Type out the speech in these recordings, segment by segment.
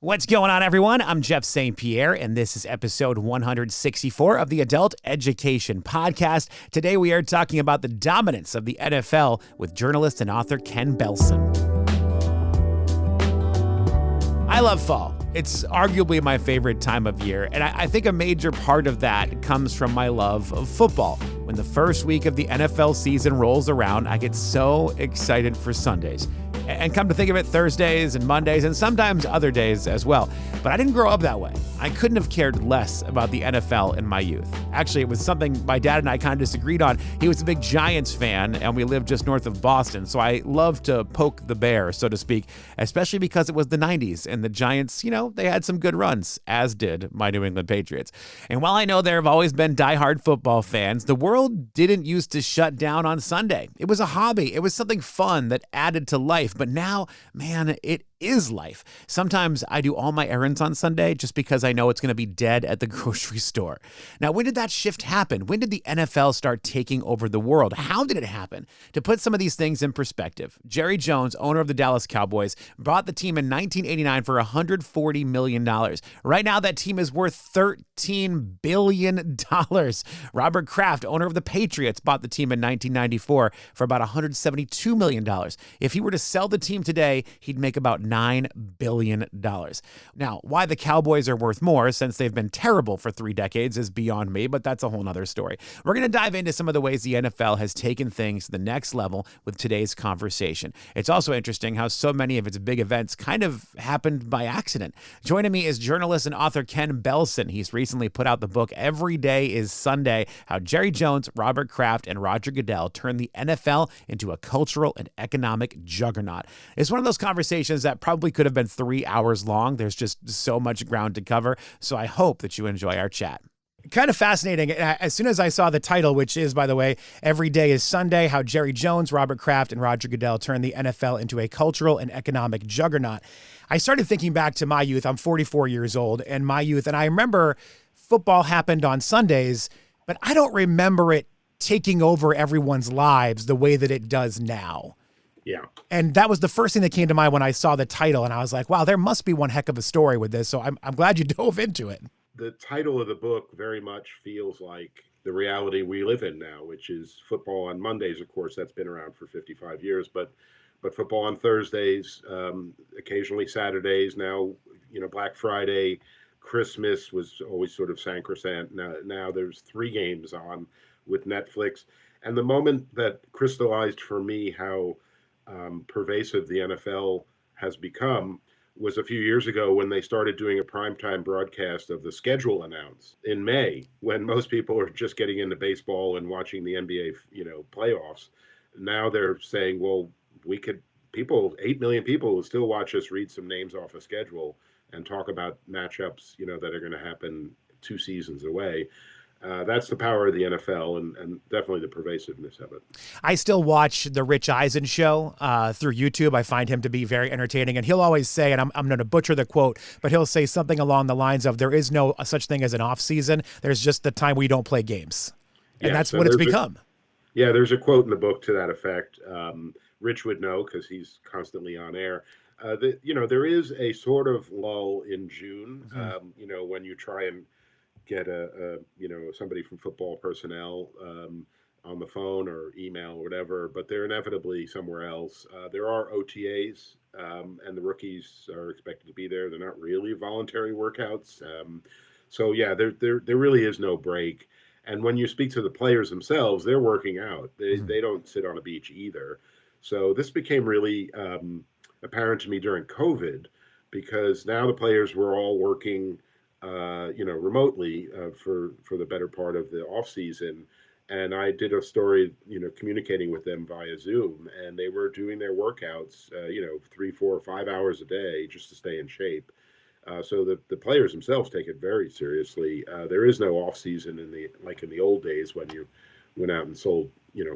What's going on, everyone? I'm Jeff St. Pierre, and this is episode 164 of the Adult Education Podcast. Today, we are talking about the dominance of the NFL with journalist and author Ken Belson. I love fall. It's arguably my favorite time of year, and I think a major part of that comes from my love of football. When the first week of the NFL season rolls around, I get so excited for Sundays. And come to think of it, Thursdays and Mondays and sometimes other days as well. But I didn't grow up that way. I couldn't have cared less about the NFL in my youth. Actually, it was something my dad and I kind of disagreed on. He was a big Giants fan, and we lived just north of Boston. So I loved to poke the bear, so to speak, especially because it was the 90s. And the Giants, they had some good runs, as did my New England Patriots. And while I know there have always been diehard football fans, the world didn't used to shut down on Sunday. It was a hobby. It was something fun that added to life. But now, man, it is life. Sometimes I do all my errands on Sunday just because I know it's going to be dead at the grocery store. Now, when did that shift happen? When did the NFL start taking over the world? How did it happen? To put some of these things in perspective, Jerry Jones, owner of the Dallas Cowboys, bought the team in 1989 for $140 million. Right now, that team is worth $13 billion. Robert Kraft, owner of the Patriots, bought the team in 1994 for about $172 million. If he were to sell the team today, he'd make about $9 billion. Now, why the Cowboys are worth more since they've been terrible for 3 decades is beyond me, but that's a whole nother story. We're going to dive into some of the ways the NFL has taken things to the next level with today's conversation. It's also interesting how so many of its big events kind of happened by accident. Joining me is journalist and author Ken Belson. He's recently put out the book Every Day is Sunday: How Jerry Jones, Robert Kraft, and Roger Goodell turned the NFL into a cultural and economic juggernaut. It's one of those conversations that probably could have been 3 hours long. There's just so much ground to cover. So I hope that you enjoy our chat. Kind of fascinating. As soon as I saw the title, which is, by the way, Every Day is Sunday: How Jerry Jones, Robert Kraft, and Roger Goodell turned the NFL into a cultural and economic juggernaut, I started thinking back to my youth. I'm 44 years old, and my youth, and I remember football happened on Sundays, but I don't remember it taking over everyone's lives the way that it does now. Yeah. And that was the first thing that came to mind when I saw the title. And I was like, wow, there must be one heck of a story with this. So I'm glad you dove into it. The title of the book very much feels like the reality we live in now, which is football on Mondays. Of course, that's been around for 55 years, but football on Thursdays, occasionally Saturdays. Now, Black Friday, Christmas was always sort of sacrosanct. Now there's 3 games on with Netflix. And the moment that crystallized for me how pervasive the NFL has become was a few years ago when they started doing a primetime broadcast of the schedule announced in May, when most people are just getting into baseball and watching the NBA, playoffs. Now they're saying, well, 8 million people will still watch us read some names off a schedule and talk about matchups, that are going to happen 2 seasons away. That's the power of the NFL and definitely the pervasiveness of it. I still watch the Rich Eisen show through YouTube. I find him to be very entertaining. And he'll always say, and I'm going to butcher the quote, but he'll say something along the lines of, there is no such thing as an off season. There's just the time we don't play games. And that's so what it's become. There's a quote in the book to that effect. Rich would know because he's constantly on air. There is a sort of lull in June, when you try and get somebody from football personnel on the phone or email or whatever, but they're inevitably somewhere else. There are OTAs, and the rookies are expected to be there. They're not really voluntary workouts. There really is no break. And when you speak to the players themselves, they're working out. They don't sit on a beach either. So this became really apparent to me during COVID, because now the players were all working remotely for the better part of the off season. And I did a story, communicating with them via Zoom, and they were doing their workouts, 3, 4, 5 hours a day just to stay in shape. So the players themselves take it very seriously. There is no off season in the old days when you went out and sold,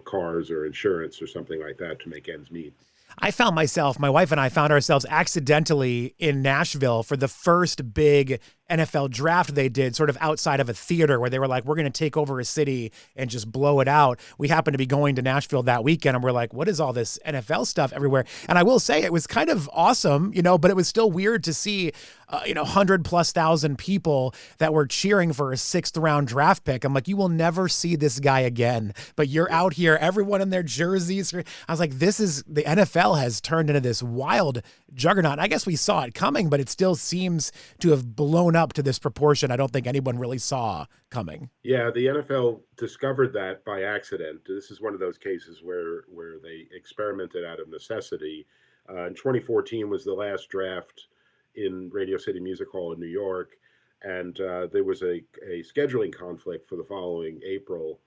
cars or insurance or something like that to make ends meet. I found myself, my wife and I found ourselves accidentally in Nashville for the first big NFL draft they did sort of outside of a theater where they were like, we're going to take over a city and just blow it out. We happened to be going to Nashville that weekend and we're like, what is all this NFL stuff everywhere? And I will say it was kind of awesome, but it was still weird to see, 100,000+ people that were cheering for a 6th-round draft pick. I'm like, you will never see this guy again, but you're out here, everyone in their jerseys. I was like, the NFL has turned into this wild juggernaut. And I guess we saw it coming, but it still seems to have blown up to this proportion I don't think anyone really saw coming. Yeah, the NFL discovered that by accident. This is one of those cases where they experimented out of necessity. In 2014 was the last draft in Radio City Music Hall in New York, and there was a scheduling conflict for the following April.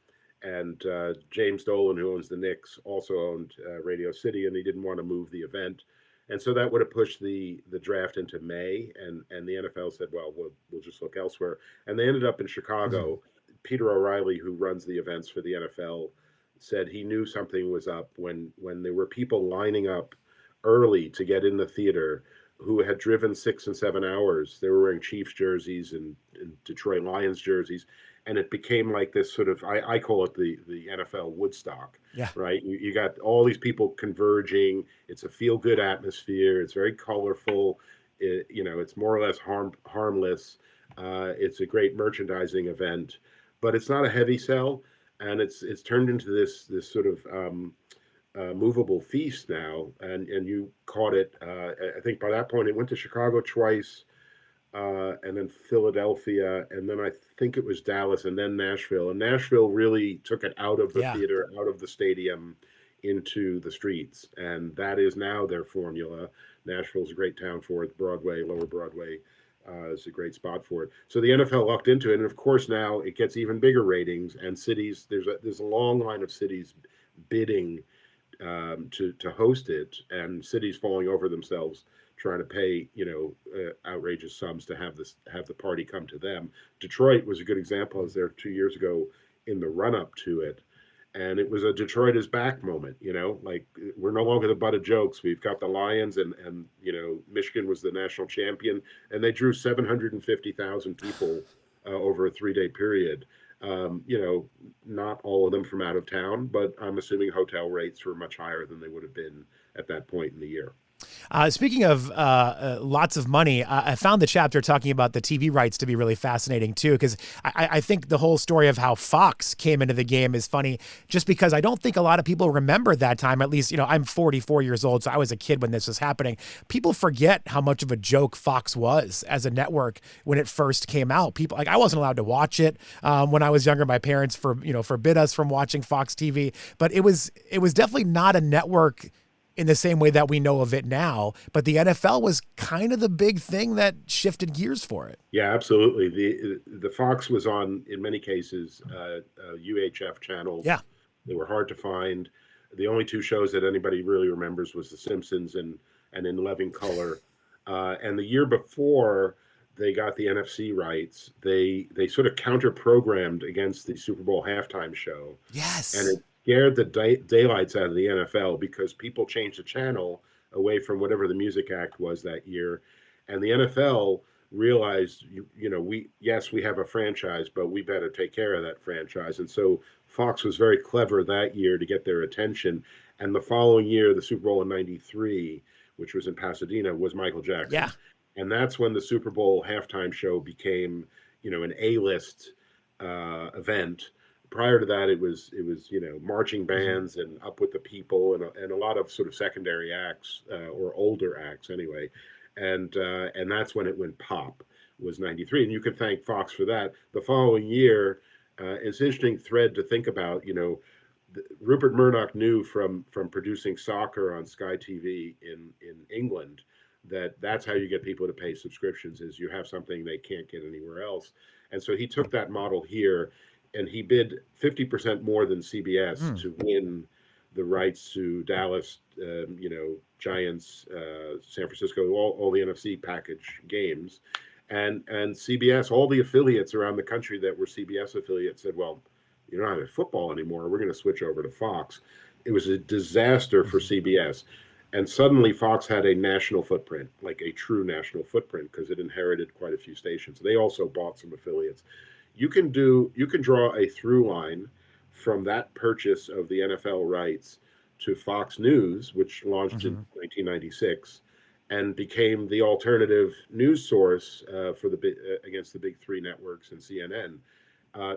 And James Dolan, who owns the Knicks, also owned Radio City, and he didn't want to move the event. And so that would have pushed the draft into May, and the NFL said, well, we'll just look elsewhere. And they ended up in Chicago. Mm-hmm. Peter O'Reilly, who runs the events for the NFL, said he knew something was up when there were people lining up early to get in the theater who had driven 6 and 7 hours. They were wearing Chiefs jerseys and Detroit Lions jerseys. And it became like this sort of, I call it the NFL Woodstock, yeah. Right? You got all these people converging. It's a feel-good atmosphere. It's very colorful. It's more or less harmless. It's a great merchandising event, but it's not a heavy sell. And it's turned into this sort of movable feast now. And you caught it. I think by that point, it went to Chicago twice. And then Philadelphia, and then I think it was Dallas, and then Nashville. And Nashville really took it out of the theater, out of the stadium, into the streets. And that is now their formula. Nashville's a great town for it. Broadway, Lower Broadway is a great spot for it. So the NFL lucked into it. And of course, now it gets even bigger ratings. And cities, there's a long line of cities bidding to host it, and cities falling over themselves trying to pay outrageous sums to have the party come to them. Detroit was a good example. I was there 2 years ago in the run up to it, and it was a Detroit is back moment. Like, we're no longer the butt of jokes. We've got the Lions, and Michigan was the national champion, and they drew 750,000 people over a 3-day period. Not all of them from out of town, but I'm assuming hotel rates were much higher than they would have been at that point in the year. Speaking of lots of money, I found the chapter talking about the TV rights to be really fascinating too, because I think the whole story of how Fox came into the game is funny, just because I don't think a lot of people remember that time. At least, I'm 44 years old, so I was a kid when this was happening. People forget how much of a joke Fox was as a network when it first came out. People, like, I wasn't allowed to watch it when I was younger. My parents forbid us from watching Fox TV, but it was definitely not a network in the same way that we know of it now, but the NFL was kind of the big thing that shifted gears for it. Yeah, absolutely. The Fox was on, in many cases, UHF channels. Yeah. They were hard to find. The only 2 shows that anybody really remembers was The Simpsons and In Living Color. And the year before they got the NFC rights, they sort of counter-programmed against the Super Bowl halftime show. Yes. And it scared the daylights out of the NFL because people changed the channel away from whatever the music act was that year. And the NFL realized, we have a franchise, but we better take care of that franchise. And so Fox was very clever that year to get their attention. And the following year, the Super Bowl in '93, which was in Pasadena, was Michael Jackson. Yeah. And that's when the Super Bowl halftime show became, an A-list event. Prior to that, it was marching bands and Up with the People and a lot of sort of secondary acts or older acts anyway, and that's when it went pop, was '93, and you can thank Fox for that. The following year, it's an interesting thread to think about. Rupert Murdoch knew from producing soccer on Sky TV in England that's how you get people to pay subscriptions, is you have something they can't get anywhere else, and so he took that model here. And he bid 50% more than CBS to win the rights to Dallas, Giants, San Francisco, all the NFC package games. And CBS, all the affiliates around the country that were CBS affiliates said, well, you're not at football anymore. We're going to switch over to Fox. It was a disaster for CBS. And suddenly Fox had a national footprint, like a true national footprint, because it inherited quite a few stations. They also bought some affiliates. You can draw a through line from that purchase of the NFL rights to Fox News, which launched in Hmm. 1996 and became the alternative news source for against the big three networks and CNN,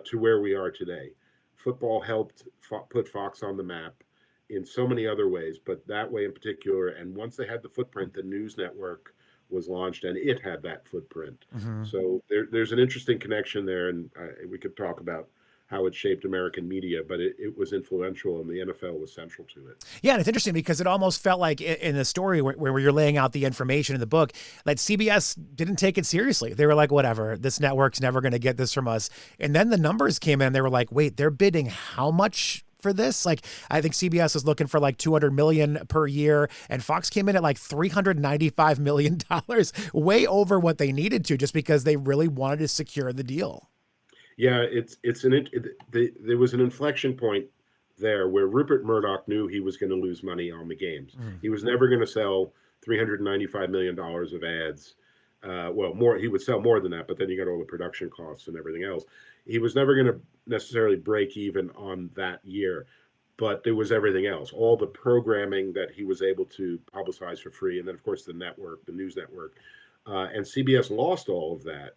to where we are today. Football helped put Fox on the map in so many other ways, but that way in particular. And once they had the footprint, the news network was launched, and it had that footprint. Hmm. So there's an interesting connection there, and we could talk about how it shaped American media, but it was influential, and the NFL was central to it. Yeah, and it's interesting because it almost felt like in the story where you're laying out the information in the book, that CBS didn't take it seriously. They were like, whatever, this network's never going to get this from us. And then the numbers came in. They were like, wait, they're bidding how much for this? Like, I think CBS is looking for like 200 million per year, and Fox came in at like $395 million, way over what they needed to, just because they really wanted to secure the deal. Yeah, there was an inflection point there where Rupert Murdoch knew he was going to lose money on the games. Mm. He was never going to sell $395 million of ads. Well, more he would sell more than that, but then you got all the production costs and everything else. He was never going to necessarily break even on that year, but there was everything else, all the programming that he was able to publicize for free, and then of course the network, the news network, and CBS lost all of that.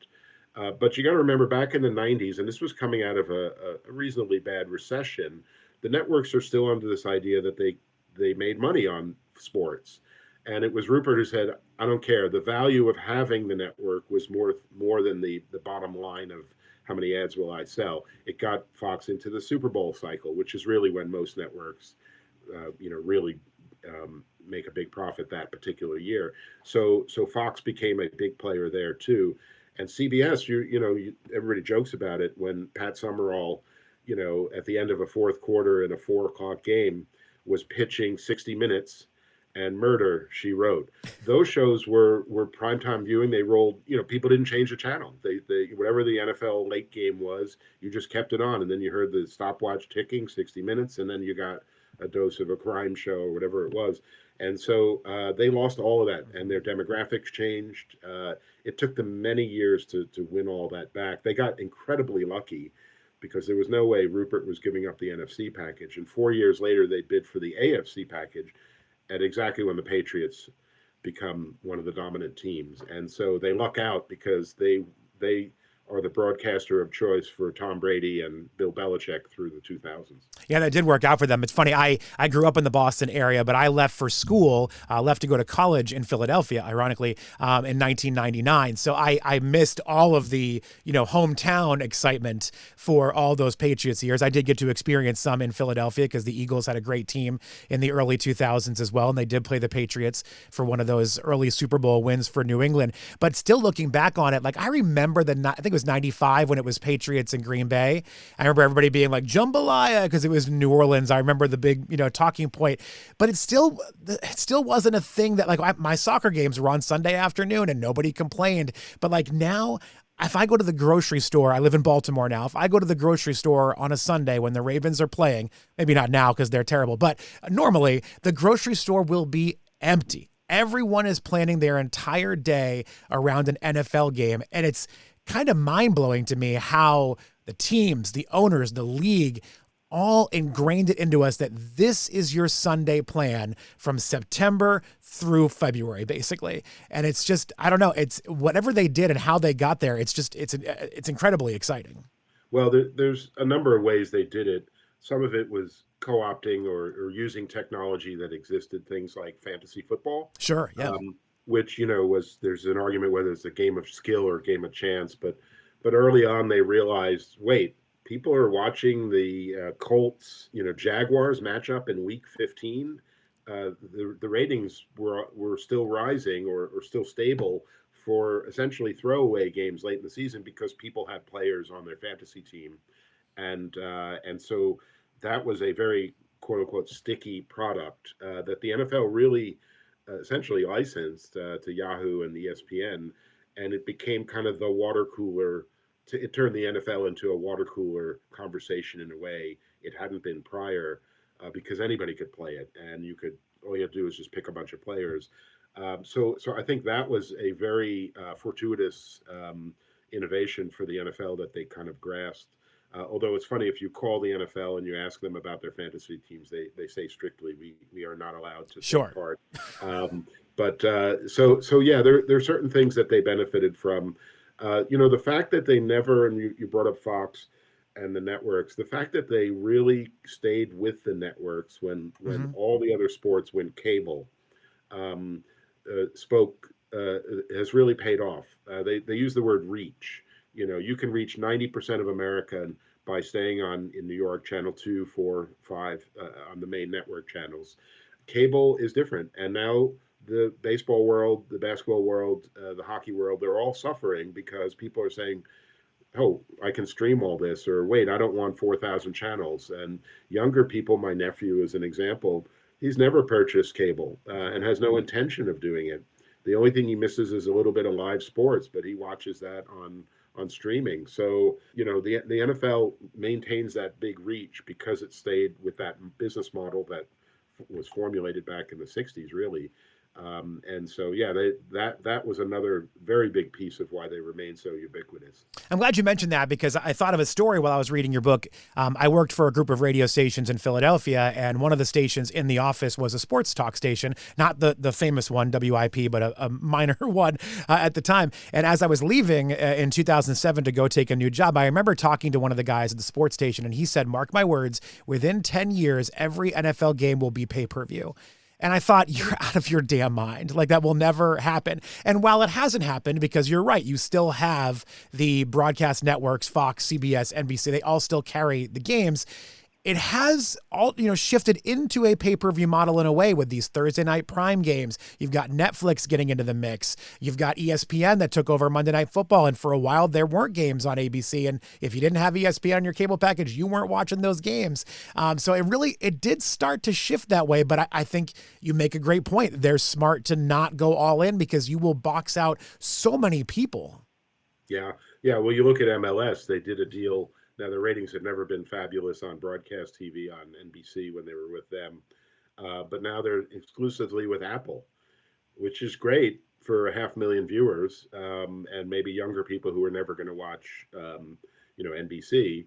But you got to remember back in the 90s, and this was coming out of a reasonably bad recession, the networks are still under this idea that they made money on sports. And it was Rupert who said, I don't care. The value of having the network was more than the bottom line of how many ads will I sell. It got Fox into the Super Bowl cycle, which is really when most networks, really make a big profit that particular year. So Fox became a big player there too, and CBS. Everybody jokes about it when Pat Summerall, at the end of a fourth quarter in a 4 o'clock game, was pitching 60 Minutes and Murder She Wrote. Those shows were primetime viewing. They rolled. People didn't change the channel. They whatever the NFL late game was, you just kept it on, and then you heard the stopwatch ticking, 60 Minutes, and then you got a dose of a crime show or whatever it was. And so they lost all of that, and their demographics changed. It took them many years to win all that back. They got incredibly lucky because there was no way Rupert was giving up the NFC package. And 4 years later, they bid for the AFC package at exactly when the Patriots become one of the dominant teams. And so they luck out because they are the broadcaster of choice for Tom Brady and Bill Belichick through the 2000s. Yeah, that did work out for them. It's funny. I grew up in the Boston area, but I left for school, left to go to college in Philadelphia, ironically, in 1999. So I missed all of the, hometown excitement for all those Patriots years. I did get to experience some in Philadelphia because the Eagles had a great team in the early 2000s as well. And they did play the Patriots for one of those early Super Bowl wins for New England. But still looking back on it, like I remember I think it was 95 when it was Patriots in Green Bay. I remember everybody being like jambalaya because it was New Orleans. I remember the big, talking point, but it still wasn't a thing that like my soccer games were on Sunday afternoon and nobody complained. But like now, if I go to the grocery store, I live in Baltimore now. If I go to the grocery store on a Sunday when the Ravens are playing, maybe not now because they're terrible, but normally the grocery store will be empty. Everyone is planning their entire day around an NFL game. And it's kind of mind-blowing to me how the teams, the owners, the league all ingrained it into us that this is your Sunday plan from September through February, basically. And it's just, I don't know, it's whatever they did and how they got there. It's incredibly exciting. Well, there's a number of ways they did it. Some of it was co-opting or using technology that existed, things like fantasy football, Sure. Yeah. which there's an argument whether it's a game of skill or a game of chance, but early on they realized, wait, people are watching the Colts, Jaguars matchup in Week 15. The ratings were still rising or still stable for essentially throwaway games late in the season because people had players on their fantasy team, and so that was a very quote unquote sticky product that the NFL really essentially licensed to Yahoo and ESPN, and it became kind of the water cooler. It turned the NFL into a water cooler conversation in a way it hadn't been prior, because anybody could play it, and you could all you have to do is just pick a bunch of players. So I think that was a very fortuitous innovation for the NFL that they kind of grasped. Although it's funny, if you call the NFL and you ask them about their fantasy teams, they say strictly we are not allowed to take Sure. part. Um, but yeah, there are certain things that they benefited from. The fact that they never, and you brought up Fox and the networks, the fact that they really stayed with the networks when Hmm. all the other sports went cable, um, spoke has really paid off. They use the word reach. You can reach 90% of America by staying on in New York, channel 2, 4, 5, on the main network channels. Cable is different, and now the baseball world, the basketball world, the hockey world, they're all suffering because people are saying, oh, I can stream all this, or wait, I don't want 4,000 channels. And younger people, my nephew is an example, he's never purchased cable and has no intention of doing it. The only thing he misses is a little bit of live sports, but he watches that on streaming. So, the NFL maintains that big reach because it stayed with that business model that was formulated back in the 60s, really. And so, yeah, that was another very big piece of why they remain so ubiquitous. I'm glad you mentioned that because I thought of a story while I was reading your book. I worked for a group of radio stations in Philadelphia, and one of the stations in the office was a sports talk station, not the famous one, WIP, but a minor one at the time. And as I was leaving in 2007 to go take a new job, I remember talking to one of the guys at the sports station, and he said, mark my words, within 10 years, every NFL game will be pay-per-view. And I thought, you're out of your damn mind. Like, that will never happen. And while it hasn't happened, because you're right, you still have the broadcast networks, Fox, CBS, NBC, they all still carry the games. It has all, shifted into a pay-per-view model in a way with these Thursday night prime games. You've got Netflix getting into the mix. You've got ESPN that took over Monday Night Football. And for a while, there weren't games on ABC. And if you didn't have ESPN on your cable package, you weren't watching those games. So it did start to shift that way. But I think you make a great point. They're smart to not go all in because you will box out so many people. Yeah, yeah. Well, you look at MLS; they did a deal. Now the ratings have never been fabulous on broadcast TV on NBC when they were with them, but now they're exclusively with Apple, which is great for 500,000 viewers and maybe younger people who are never going to watch, NBC.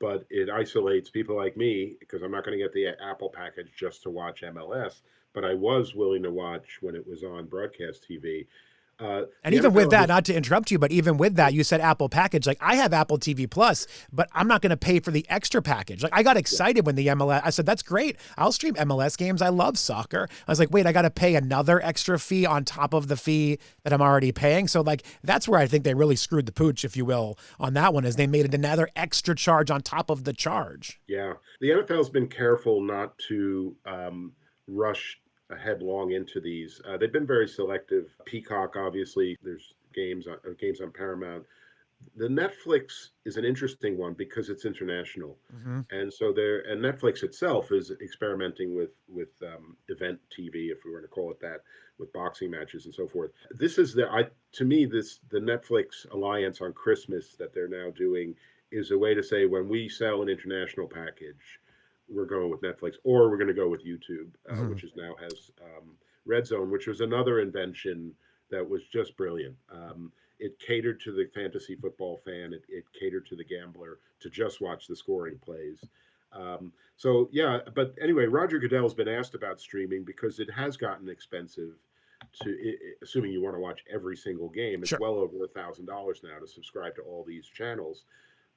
But it isolates people like me because I'm not going to get the Apple package just to watch MLS. But I was willing to watch when it was on broadcast TV. And The even with NFL that, has, not to interrupt you, but even with that, you said Apple package. Like, I have Apple TV Plus, but I'm not going to pay for the extra package. Like, I got yeah, excited when the MLS, I said, that's great. I'll stream MLS games. I love soccer. I was like, wait, I got to pay another extra fee on top of the fee that I'm already paying. So like, that's where I think they really screwed the pooch, if you will, on that one, is they made it another extra charge on top of the charge. yeah. The NFL's been careful not to rush headlong into these. They've been very selective. Peacock, obviously, there's games on Paramount. The Netflix is an interesting one because it's international, Mm-hmm. and so and Netflix itself is experimenting with event TV, if we were to call it that, with boxing matches and so forth. This is to me, the Netflix alliance on Christmas that they're now doing is a way to say, when we sell an international package, we're going with Netflix, or we're going to go with YouTube, Mm-hmm. which is now has Red Zone, which was another invention that was just brilliant. It catered to the fantasy football fan. It catered to the gambler to just watch the scoring plays. So yeah, but anyway, Roger Goodell's been asked about streaming because it has gotten expensive. Assuming you want to watch every single game, it's Sure. well over $1,000 now to subscribe to all these channels.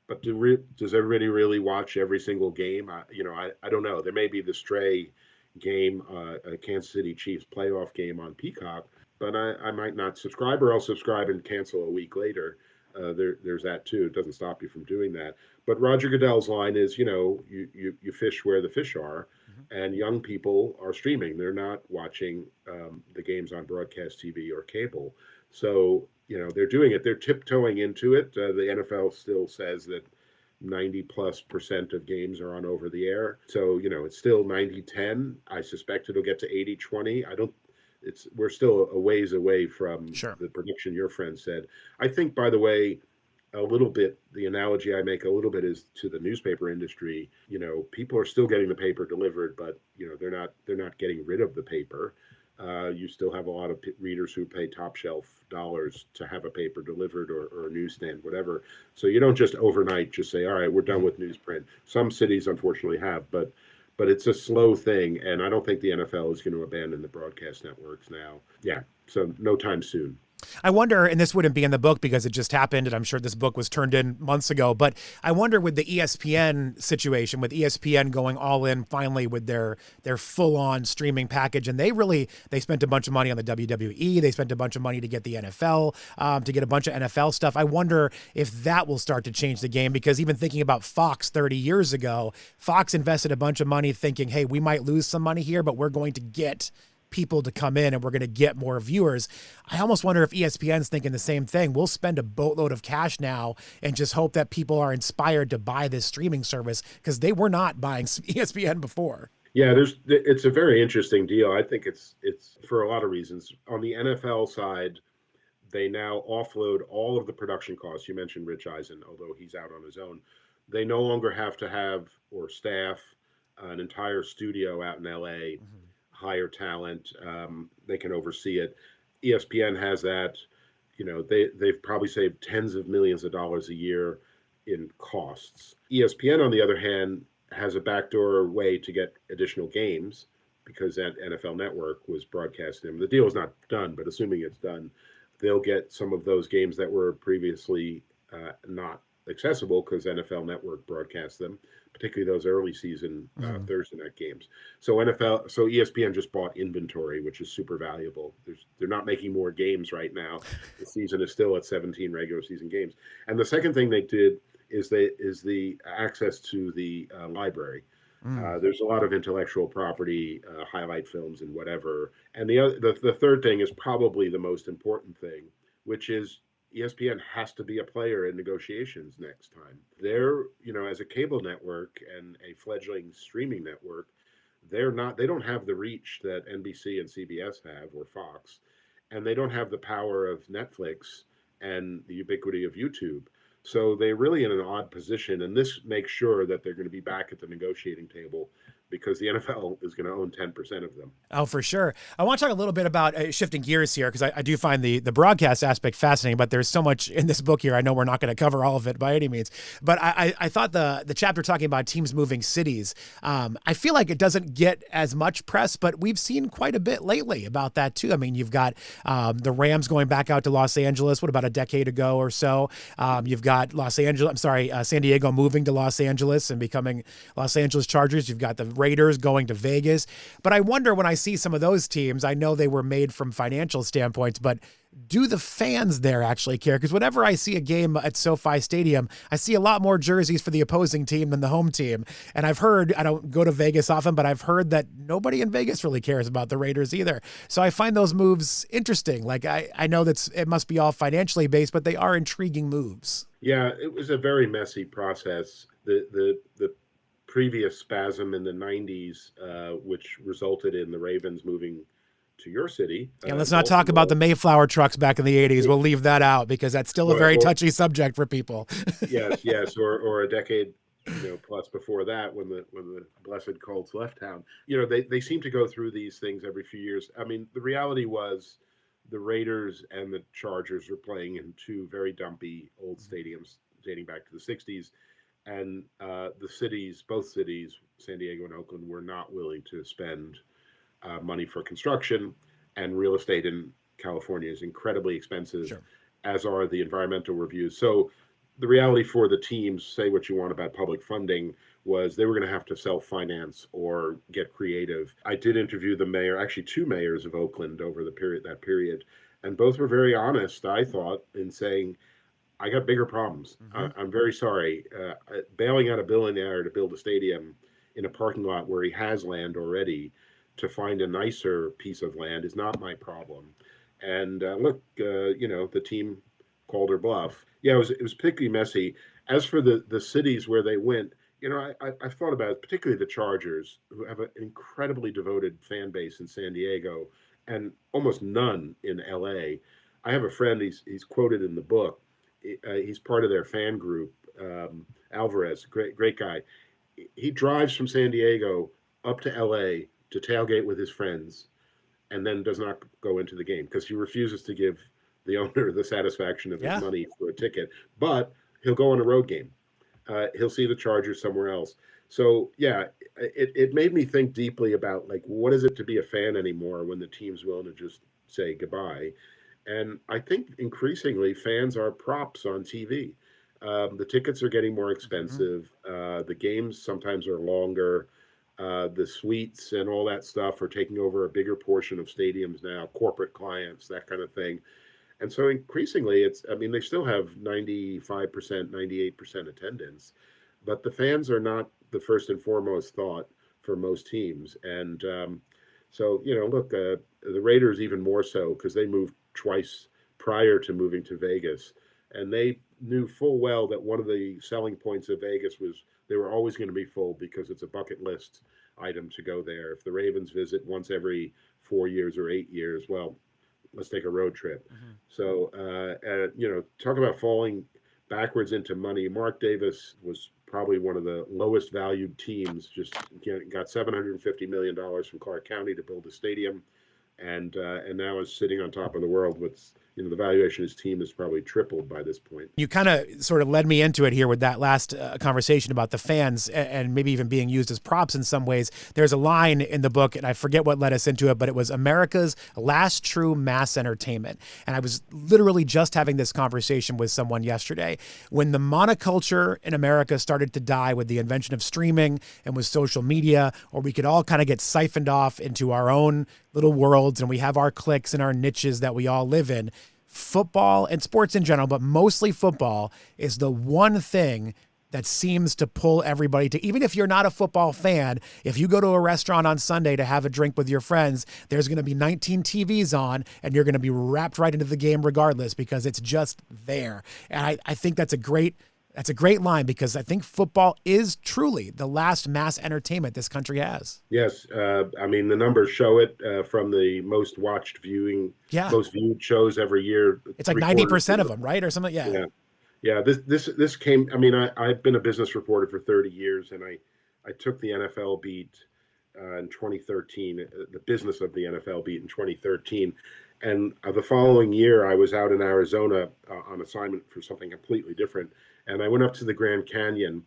But does everybody really watch every single game? I don't know. There may be the stray game, a Kansas City Chiefs playoff game on Peacock, but I might not subscribe, or I'll subscribe and cancel a week later. There's that too. It doesn't stop you from doing that. But Roger Goodell's line is, you fish where the fish are, and young people are streaming. They're not watching the games on broadcast TV or cable. So they're doing it. They're tiptoeing into it. The NFL still says that 90+% of games are on over the air. So, it's still 90-10. I suspect it'll get to 80-20. I don't we're still a ways away from Sure. the prediction your friend said. I think, by the way, a little bit, the analogy I make a little bit is to the newspaper industry. You know, people are still getting the paper delivered, but you know they're not getting rid of the paper. You still have a lot of readers who pay top shelf dollars to have a paper delivered, or a newsstand, whatever. So you don't just overnight just say, all right, we're done with newsprint. Some cities unfortunately have, but it's a slow thing, and I don't think the NFL is going to abandon the broadcast networks now. Yeah, so no time soon. I wonder, and this wouldn't be in the book because it just happened, and I'm sure this book was turned in months ago, but I wonder with the ESPN situation, with ESPN going all in finally with their full-on streaming package, and they spent a bunch of money on the WWE, they spent a bunch of money to get the NFL, to get a bunch of NFL stuff. I wonder if that will start to change the game, because even thinking about Fox 30 years ago, Fox invested a bunch of money thinking, hey, we might lose some money here, but we're going to get people to come in and we're going to get more viewers. I almost wonder if ESPN's thinking the same thing. We'll spend a boatload of cash now and just hope that people are inspired to buy this streaming service, because they were not buying ESPN before. Yeah, it's a very interesting deal. I think it's for a lot of reasons. On the NFL side, they now offload all of the production costs. You mentioned Rich Eisen, although he's out on his own. They no longer have to have or staff an entire studio out in LA, hire talent. They can oversee it. ESPN has that. You know, they've probably saved tens of millions of dollars a year in costs. ESPN, on the other hand, has a backdoor way to get additional games because that NFL Network was broadcasting them. The deal is not done, but assuming it's done, they'll get some of those games that were previously not accessible because NFL Network broadcast them, particularly those early season Thursday night games. So ESPN just bought inventory, which is super valuable. They're not making more games right now. The season is still at 17 regular season games. And the second thing they did is the access to the library. There's a lot of intellectual property, highlight films, and whatever. And the third thing is probably the most important thing, which is ESPN has to be a player in negotiations next time. They're, you know, as a cable network and a fledgling streaming network, they don't have the reach that NBC and CBS have, or Fox, and they don't have the power of Netflix and the ubiquity of YouTube. So they're really in an odd position, and this makes sure that they're going to be back at the negotiating table because the NFL is going to own 10% of them. Oh, for sure. I want to talk a little bit about shifting gears here, because I do find the broadcast aspect fascinating, but there's so much in this book here. I know we're not going to cover all of it by any means, but I thought the chapter talking about teams moving cities, I feel like it doesn't get as much press, but we've seen quite a bit lately about that too. I mean, you've got the Rams going back out to Los Angeles, what, about a decade ago or so? You've got San Diego moving to Los Angeles and becoming Los Angeles Chargers. You've got the Raiders going to Vegas. But I wonder, when I see some of those teams, I know they were made from financial standpoints, but do the fans there actually care? Because whenever I see a game at SoFi Stadium, I see a lot more jerseys for the opposing team than the home team. And I've heard, I don't go to Vegas often, but I've heard that nobody in Vegas really cares about the Raiders either. So I find those moves interesting. Like, I know that it must be all financially based, but they are intriguing moves. Yeah, it was a very messy process. The previous spasm in the 90s, which resulted in the Ravens moving to your city. And let's not talk about the Mayflower trucks back in the 80s. We'll leave that out because that's still a very touchy subject for people. yes, or a decade, plus before that, when the blessed Colts left town. They seem to go through these things every few years. I mean, the reality was the Raiders and the Chargers were playing in two very dumpy old stadiums dating back to the 60s. And both cities, San Diego and Oakland, were not willing to spend money for construction, and real estate in California is incredibly expensive, sure, as are the environmental reviews. So the reality for the teams, say what you want about public funding, was they were going to have to self-finance or get creative. I did interview the mayor, actually two mayors of Oakland over that period, and both were very honest, I thought, in saying, I got bigger problems. I'm very sorry. Bailing out a billionaire to build a stadium in a parking lot where he has land already, to find a nicer piece of land, is not my problem. And the team called her bluff. Yeah, it was particularly messy. As for the cities where they went, I've thought about it, particularly the Chargers, who have an incredibly devoted fan base in San Diego and almost none in LA. I have a friend, he's quoted in the book. he's part of their fan group. Alvarez, great guy. He drives from San Diego up to L.A. to tailgate with his friends, and then does not go into the game because he refuses to give the owner the satisfaction of his Yeah. money for a ticket. But he'll go on a road game. He'll see the Chargers somewhere else. So yeah, it made me think deeply about like what is it to be a fan anymore when the team's willing to just say goodbye. And I think increasingly fans are props on TV. The tickets are getting more Hmm. expensive. The games sometimes are longer. The suites and all that stuff are taking over a bigger portion of stadiums now, corporate clients, that kind of thing. And so increasingly, I mean, they still have 95%, 98% attendance, but the fans are not the first and foremost thought for most teams. And so, look, the Raiders even more so because they moved twice prior to moving to Vegas. And they knew full well that one of the selling points of Vegas was they were always going to be full because it's a bucket list item to go there. If the Ravens visit once every 4 years or 8 years, well, let's take a road trip. Hmm. So, talk about falling backwards into money. Mark Davis was probably one of the lowest valued teams. Just got $750 million from Clark County to build a stadium, and now is sitting on top of the world with the valuation of his team is probably tripled by this point. You kind of sort of led me into it here with that last conversation about the fans and maybe even being used as props in some ways. There's a line in the book, and I forget what led us into it, but it was America's last true mass entertainment. And I was literally just having this conversation with someone yesterday. When the monoculture in America started to die with the invention of streaming and with social media, or we could all kind of get siphoned off into our own little worlds and we have our cliques and our niches that we all live in, football and sports in general, but mostly football, is the one thing that seems to pull everybody to, even if you're not a football fan, if you go to a restaurant on Sunday to have a drink with your friends, there's going to be 19 TVs on and you're going to be wrapped right into the game regardless because it's just there. And I think that's a great line because I think football is truly the last mass entertainment this country has. Yes, I mean the numbers show it from the Yeah. most viewed shows every year. It's like Three quarters. 90% of them, right? Or something. Yeah. Yeah, yeah. This came. I mean, I've been a business reporter for 30 years, and I took the NFL beat in 2013, the business of the NFL beat in 2013, and the following year I was out in Arizona on assignment for something completely different, and I went up to the Grand Canyon.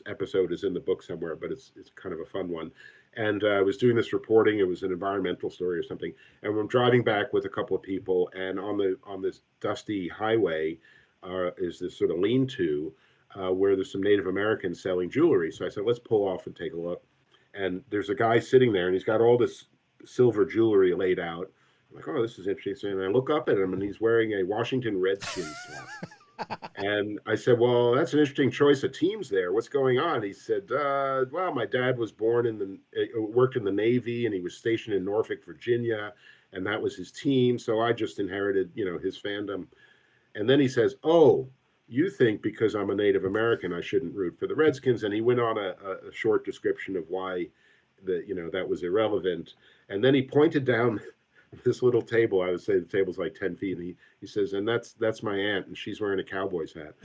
Episode is in the book somewhere, but it's kind of a fun one. And I was doing this reporting. It was an environmental story or something. And I'm driving back with a couple of people, and on this dusty highway is this sort of lean-to where there's some Native Americans selling jewelry. So I said, let's pull off and take a look. And there's a guy sitting there, and he's got all this silver jewelry laid out. I'm like, oh, this is interesting. And I look up at him, and he's wearing a Washington Redskins cap. And I said, well, that's an interesting choice of teams there. What's going on? He said, well, my dad was worked in the Navy, and he was stationed in Norfolk, Virginia, and that was his team. So I just inherited, his fandom. And then he says, oh, you think because I'm a Native American, I shouldn't root for the Redskins. And he went on a short description of why that was irrelevant. And then he pointed down this little table. I would say the table's like 10 feet. And he says, and that's my aunt, and she's wearing a Cowboys hat.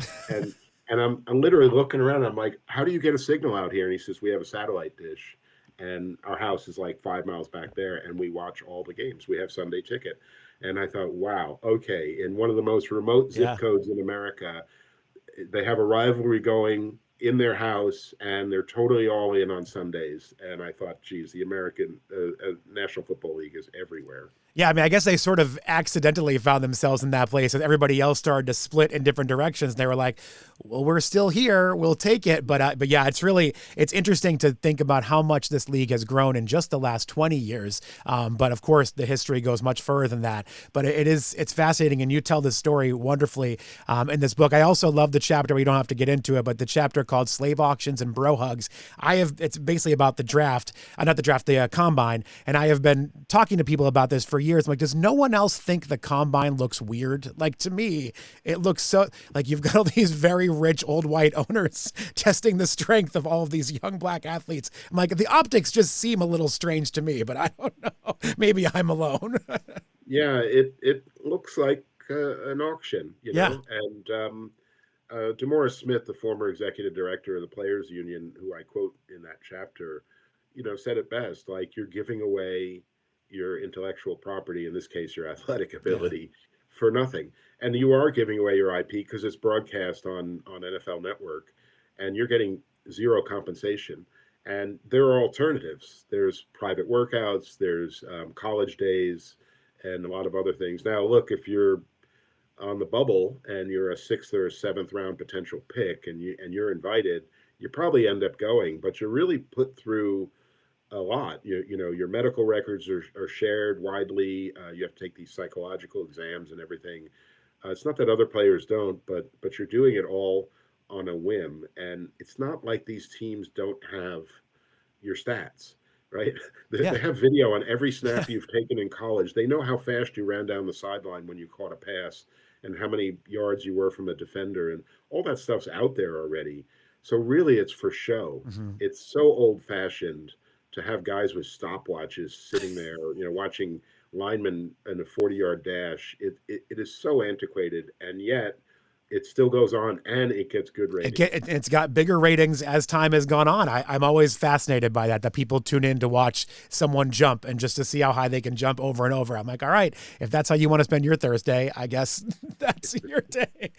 And I'm literally looking around. I'm like, how do you get a signal out here? And he says, we have a satellite dish, and our house is like 5 miles back there, and we watch all the games. We have Sunday ticket. And I thought, wow, okay, in one of the most remote zip codes in America, they have a rivalry going in their house, and they're totally all in on Sundays. And I thought, geez, the American National Football League is everywhere. Yeah, I mean, I guess they sort of accidentally found themselves in that place, and everybody else started to split in different directions. They were like, "Well, we're still here. We'll take it." But yeah, it's interesting to think about how much this league has grown in just the last 20 years. But of course, the history goes much further than that. But it's fascinating, and you tell this story wonderfully in this book. I also love the chapter. We don't have to get into it, but the chapter called "Slave Auctions and Bro Hugs." It's basically about the draft, the combine, and I have been talking to people about this for years. I'm like, does no one else think the combine looks weird? Like, to me, it looks so like you've got all these very rich old white owners testing the strength of all of these young black athletes. I'm like, the optics just seem a little strange to me, but I don't know. Maybe I'm alone. Yeah, it looks like an auction, Yeah. and DeMaurice Smith, the former executive director of the Players Union, who I quote in that chapter, said it best. Like, you're giving away your intellectual property, in this case, your athletic Yeah. ability, for nothing, and you are giving away your IP because it's broadcast on NFL Network, and you're getting zero compensation. And there are alternatives. There's private workouts. There's college days, and a lot of other things. Now, look, if you're on the bubble and you're a sixth or a seventh round potential pick and you're invited, you probably end up going, but you're really put through a lot. Your medical records are shared widely. You have to take these psychological exams and everything. It's not that other players don't, but you're doing it all on a whim, and it's not like these teams don't have your stats, right? They Yeah. have video on every snap you've taken in college. They know how fast you ran down the sideline when you caught a pass and how many yards you were from a defender, and all that stuff's out there already. So really, it's for show. Mhm. It's so old-fashioned to have guys with stopwatches sitting there, watching linemen in a 40-yard dash. It is so antiquated, and yet it still goes on and it gets good ratings. It's got bigger ratings as time has gone on. I'm always fascinated by that people tune in to watch someone jump and just to see how high they can jump over and over. I'm like, all right, if that's how you want to spend your Thursday, I guess that's your day.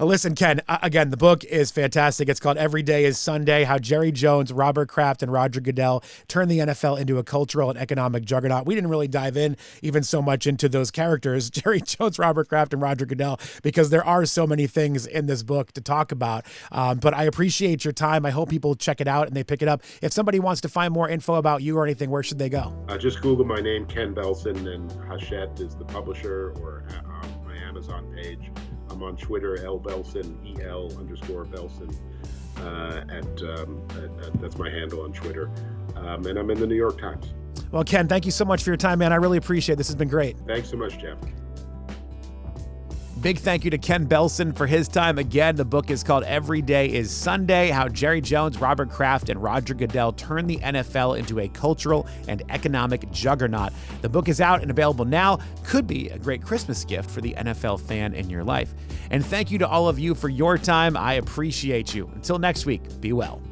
Listen, Ken, again, the book is fantastic. It's called Every Day is Sunday, How Jerry Jones, Robert Kraft, and Roger Goodell turned the NFL into a cultural and economic juggernaut. We didn't really dive in even so much into those characters, Jerry Jones, Robert Kraft, and Roger Goodell, because there are so many things in this book to talk about. But I appreciate your time. I hope people check it out and they pick it up. If somebody wants to find more info about you or anything, where should they go? Just Google my name, Ken Belson, and Hachette is the publisher, or on my Amazon page. I'm on Twitter, LBelson, EL_Belson. That's my handle on Twitter. And I'm in the New York Times. Well, Ken, thank you so much for your time, man. I really appreciate it. This has been great. Thanks so much, Jeff. Big thank you to Ken Belson for his time. Again, the book is called Every Day is Sunday, How Jerry Jones, Robert Kraft, and Roger Goodell turned the NFL into a cultural and economic juggernaut. The book is out and available now. Could be a great Christmas gift for the NFL fan in your life. And thank you to all of you for your time. I appreciate you. Until next week, be well.